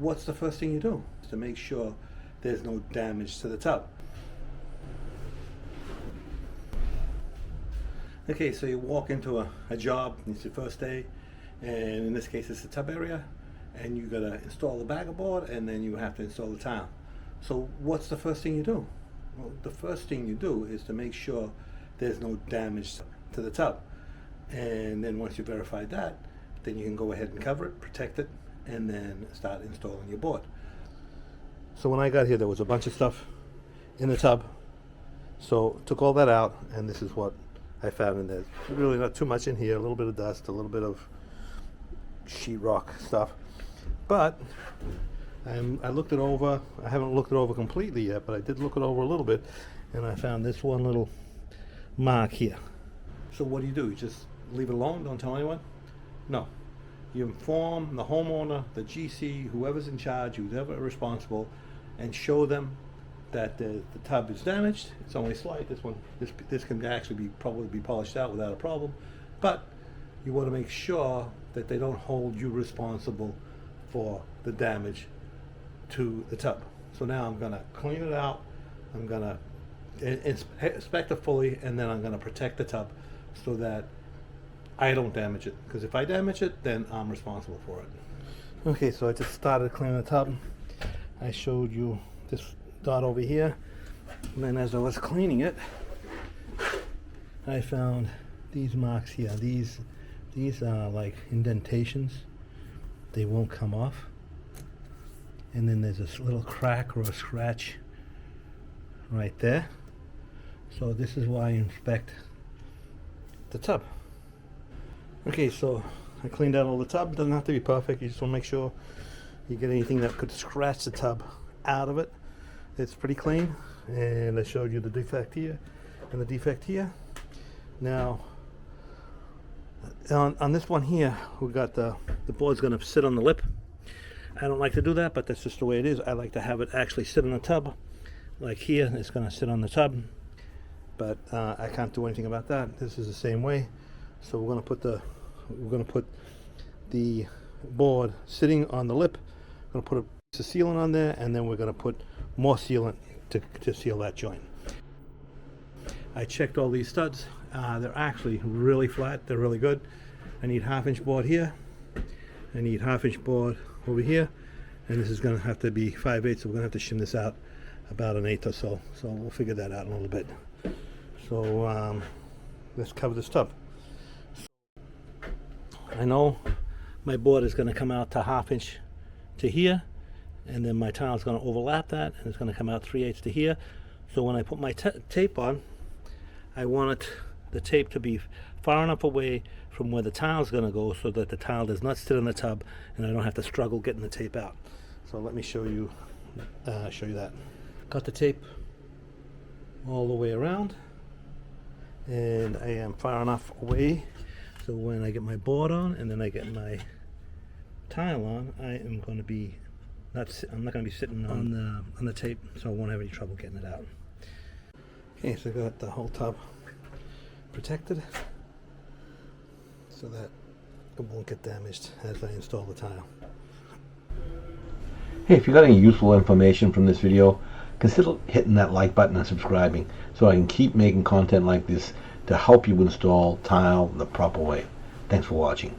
what's the first thing you do to make sure there's no damage to the tub? Okay, so you walk into a job, it's your first day, and in this case it's the tub area, and you gotta install the bagger board, and then you have to install the tile. So what's the first thing you do? Well, the first thing you do is to make sure there's no damage to the tub. And then once you verified that, then you can go ahead and cover it, protect it, and then start installing your board. So when I got here, there was a bunch of stuff in the tub. So took all that out, and this is what I found in there. Really not too much in here, a little bit of dust, a little bit of sheetrock stuff. But I looked it over. I haven't looked it over completely yet, but I did look it over a little bit, and I found this one little mark here. So what do? You just leave it alone, don't tell anyone? No. You inform the homeowner, the GC, whoever's in charge, who's ever responsible, and show them that the tub is damaged. It's only slight. This can actually probably be polished out without a problem, but you want to make sure that they don't hold you responsible for the damage to the tub. So now I'm going to clean it out. I'm going to inspect it fully, and then I'm going to protect the tub so that I don't damage it, because if I damage it, then I'm responsible for it. Okay, so I just started cleaning the tub. I showed you this dot over here, and then as I was cleaning it, I found these marks here. These are like indentations. They won't come off. And then there's this little crack or a scratch right there. So this is why I inspect the tub. Okay, so I cleaned out all the tub. It doesn't have to be perfect. You just want to make sure you get anything that could scratch the tub out of it. It's pretty clean, and I showed you the defect here and the defect here. Now on this one here, we got the board's going to sit on the lip. I don't like to do that, but that's just the way it is. I like to have it actually sit on the tub. Like here, it's going to sit on the tub, but I can't do anything about that. This is the same way. So we're going to put the board sitting on the lip. We're going to put a piece of sealant on there, and then we're going to put more sealant to seal that joint. I checked all these studs. They're actually really flat. They're really good. I need 1/2-inch board here. I need 1/2-inch board over here, and this is going to have to be 5/8, so we're going to have to shim this out about 1/8 or so. So we'll figure that out in a little bit. So let's cover this tub. I know my board is going to come out to 1/2-inch to here, and then my tile is going to overlap that, and it's going to come out 3/8 to here. So when I put my tape on, I want the tape to be far enough away from where the tile is going to go so that the tile does not sit in the tub, and I don't have to struggle getting the tape out. So let me show you that. Got the tape all the way around, and I am far enough away so when I get my board on and then I get my tile on, I am going to be I'm not going to be sitting on the tape, so I won't have any trouble getting it out. Okay, so I got the whole tub protected so that it won't get damaged as I install the tile. Hey, if you got any useful information from this video, consider hitting that like button and subscribing so I can keep making content like this to help you install tile the proper way. Thanks for watching.